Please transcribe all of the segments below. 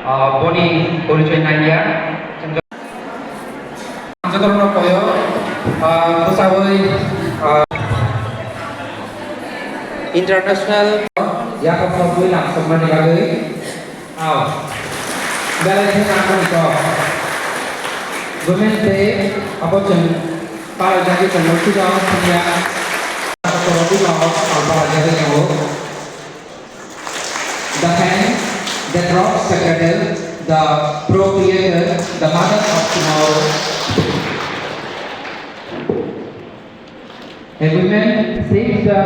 boni porichoy naia jotorno koyo pusawoi international yakap pabui langsung mani bagui galai thang ko Women Day apochan para jadi penulis orang punya authority of para jadi yang the hand that rocks the cradle, the procreator, the mother of tomorrow. A woman saves the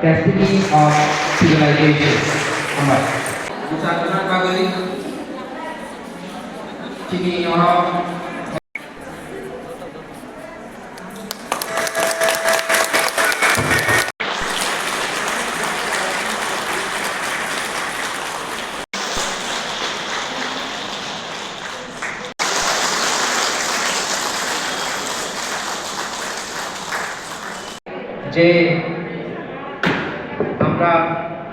destiny of civilization. Amat. Ucapan bagi sini orang যে আমরা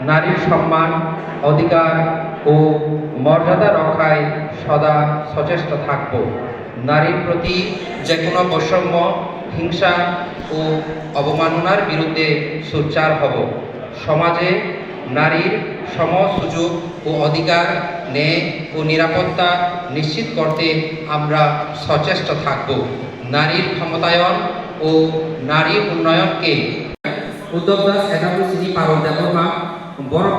নারীর সম্মান অধিকার ও মর্যাদা রক্ষায় সদা সচেষ্ট থাকব নারীর প্রতি যে কোনো বৈষম্য হিংসা ও অবমাননার বিরুদ্ধে সোচ্চার হব সমাজে নারীর সম সুযোগ ও অধিকার ন্যায় ও নিরাপত্তা নিশ্চিত করতে আমরা সচেষ্ট থাকব নারীর ক্ষমতায়ন ও নারী উন্নয়নকে উদ্যোক্তা একাডেমি শ্রী পারদ দেববর্মা বড়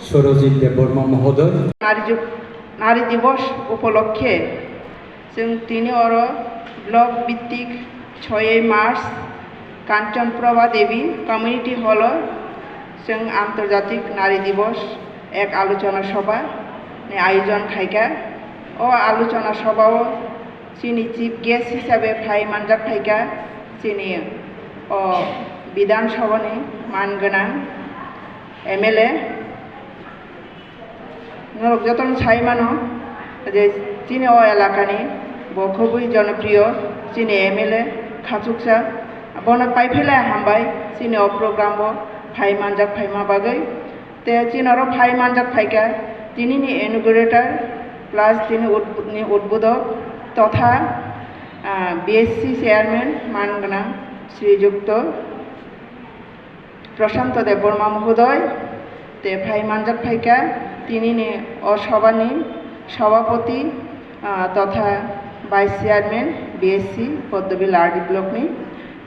সরজিৎ দেববর্মা মহোদয় নারী দিবস উপলক্ষে তিনি ব্লক ভিত্তিক 6 মার্চ কাঞ্চনপ্রভা দেবী কমিউনিটি হল আন্তর্জাতিক নারী দিবস এক আলোচনা সভা আয়োজন খাইকা ও আলোচনা সভাও চিনি চিফ গেস্ট হিসাবে ফাই মানজাক ফাইকা চিনি বিধানসভাनि মানগोनां MLA নরক যতন সাইমানো যে চিনি এলাকানি খুবই জনপ্রিয় চিনি MLA খাচুকসা বন পাইফেলা হামবাই চিনি প্রোগ্রাম ফাই মানজাক ফাইমা বাগৈ তে চিনর ফাই মানজাক ফাইকা তিনি ইনগুরেটর প্লাস তিনি উদ্বোধক তথা BSC চেয়ারম্যান মানগোনাं শ্রীযুক্ত প্রশান্ত দেববর্মা মহোদয় তে ফাই মানজাক ফাইকা তিনি সভানি সভাপতি তথা ভাইস চেয়ারম্যান BSC পদ্মবিল RD ব্লকনি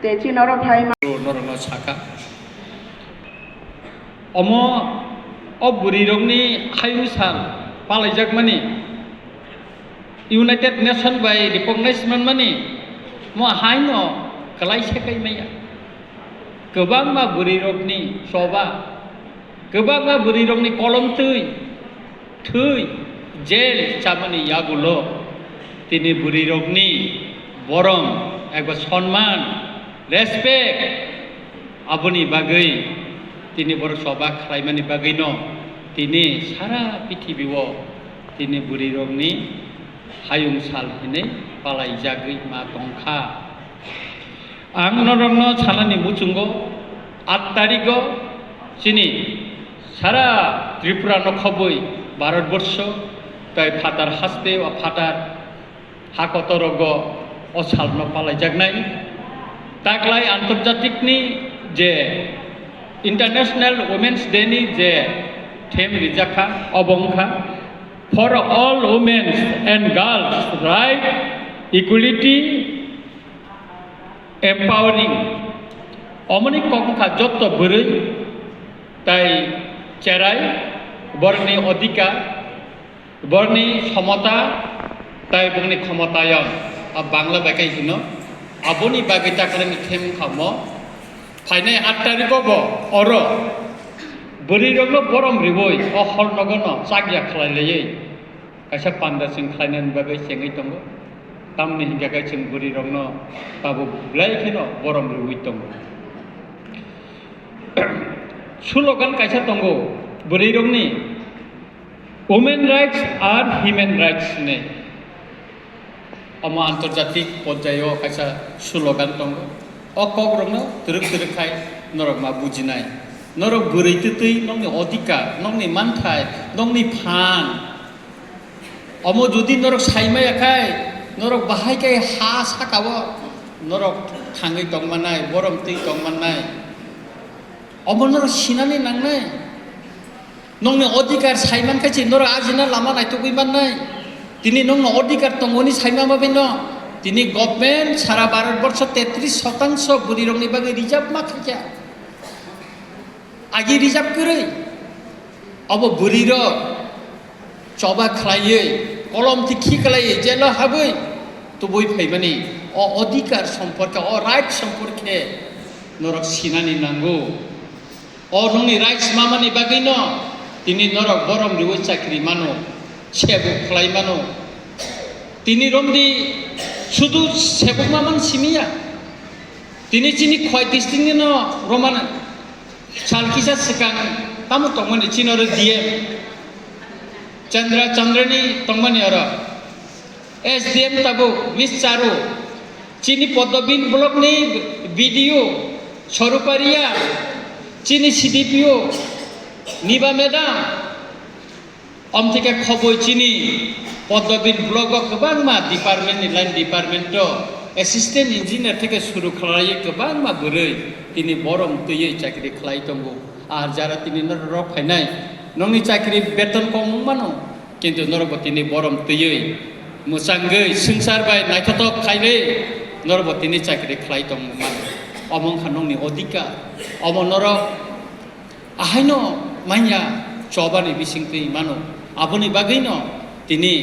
তে চিনর ফাই নরন সাকা অম বুড়িরংনি হাইসাল পালাইজাক মানি ইউনাইটেড नेशन बाय रिकगनाइजमेंट माने म हाइन कलाई सेकाय मैया गोबां मा बुरि रगनि सबा गोबां मा बुरि रगनि कलम थै जेल चामनि यागुलो तिनि बुरि रगनि बरम एक सम्मान रेसपेक्ट आबनि बागै तिनि बर सबा खालायमानि बागै न तिनि सारा पृथिबीआव तिनि बुरि रगनि हायुं साल हिनै पालायजागै मा दंखा आं नरंनो सानानि मुचुंगो 8 तारिखो चिनि सारा त्रिपुरा नखबै भारतबर्ष ताई फातार हास्ते व फातार हाकतरग असालनो पालायजागनाय ताग्लाय आन्तर्जातिकनि जे इंटरनेशनल वुमेन्स डे नि जे them रिजाखा अबंखा For all women and girls, right, equality, empowering. Omoni kongka joto beri, tai cerai, borni odika, borni khamata, tai borni khamatayan. Bangla bagai hino, aboni bagai takkan ithem khamo, paine 8 tariko bo oro. Beri rogno borom riboi, hol nogono sagya khlaileye. Kaisa panda sing khlainan bagai sengai tongo. Tamni hingga kai sing beri rogno tabu blai khino borom riboi tongo. Slogan kaisa tongo beri rogni women rights are human rights ne. Ama antarjatik porjayo kaisa slogan tongo. Okok rogno teruk kai norok ma bujinai. Norok beri tutui nongni odika, nongni mantai, nongni pan. অমো যদি নরক সাইমায়াখাই নরক বাহাইকাই হা সাকাব নরক থাঙै দंमानाय বরম তৈ दंमानाय অমো নরক সিনানি নাंनाय नोंनि अधिकार साइमानखायसो नरक आजिना लामा नायथ'गैमाननाय दिनै नोंनो अधिकार दङनि साइमाबाबे न दिनै गभर्नमेन्ट सारा भारतबर्ष 33% बुरिरंनि बागै रिजार्भ मा खाया आगि रिजार्भ करै अब बुरिर चबा खालायै कलम तिखि खालायै जेल हाबै तो बय फैबानि अ अधिकार सम्पर्क अ राइट सम्पर्के नरक सिनानि नांगौ अ नोंनि राइट्स मामानि बागै न दिनै नरक बरम रिवै चाकरि मानो सेबुक खालाय मानो दिनै रमदि शुधु सेबुक मामान सिमिया दिनै चिनि खय डिस्ट्रिक्टनि न रमान सालकिसा सिगां तामु तंमानि चिनर डीएम चंद्रनी तंमानि आरो एसडीएम ताबु मिस चारु चिनि पद्मबिन ब्लकनि बीडीओ सरुपारिया चिनि सीडीपीओ निबा मेडाम अमथिके खबय चिनि पद्मबिन ब्लक गोबां मा डिपार्टमेन्टनि लाइन डिपार्टमेन्ट एसिस्टेन्ट इन्जिनियार থেকে শুরু खालायो गोबां मा गुरै दिनै बरम तैयै चाकरि खालाय दंगौ आर जारा दिनै नरक फायनाय नोंनि चाकरि बेतन कम मानो किन्तु नरक दिनै बरम तैयै मोजाङै संसारबाय नायथथक खायले नरक दिनै चाकरि खालाय दंगौ मानो अमंखा नोंनि अधिकार अम नरक आहायनो माइया चबानि बिसिंखै मानो आबनि बागैनो दिनै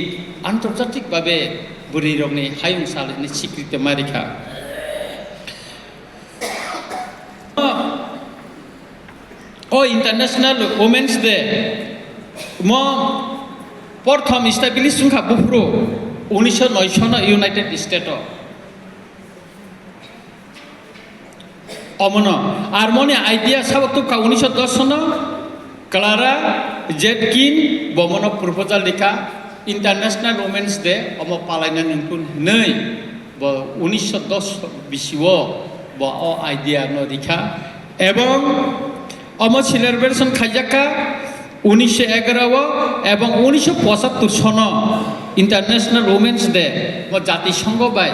आन्तर्जातिक भावे बुरि रंनि हायुंसालिनि स्वीकृति मारिखा ओ इंटरनेशनल वुमेन्स डे म प्रथम इस्टाब्लिश सुंखा बुफ्रु 1909 सन यूनाइटेड स्टेट अमन आरमोनी आइडिया साबतु का 1910 सन क्लारा जेटकिन बमन प्रपोजल लिखा इंटरनेशनल वुमेन्स डे अम पालायना नोंखौ नै 1910 बिसिओ ब अ आइडिया न लिखा एवं अम सेलिब्रेशन खाइजाका 1911 एवं 1975 सन इंटरनेशनल वुमेन्स डे म जातिसंघ बाय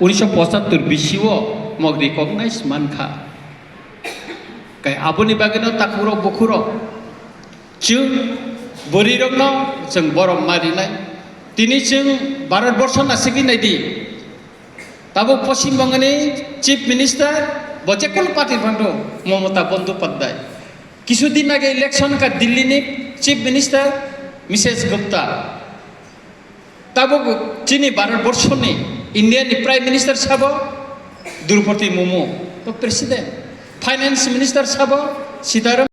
1975 बिसिओ म रिकगनाइज मानखा काय आबनि बागैनो ताकुरो बखुरो जों बुरिरंनो जों बरम मारिनाय दिनै जों भारतबर्ष नासिगिनायदि दाबो पश्चिम बंगनि चीफ मिनिस्टार बजेकोन पार्टी बंधु ममता बंदोपाध्याय কিছুদিন আগে ইলেকশন का दिल्ली नि chief minister Mrs Gupta Tabo चिनी भारतबर्ष नि इंडिया नि प्राइम मिनिस्टर साबो द्रौपदी मुर्मू तो प्रेसिडेंट फाइनेंस मिनिस्टर साबो सीताराम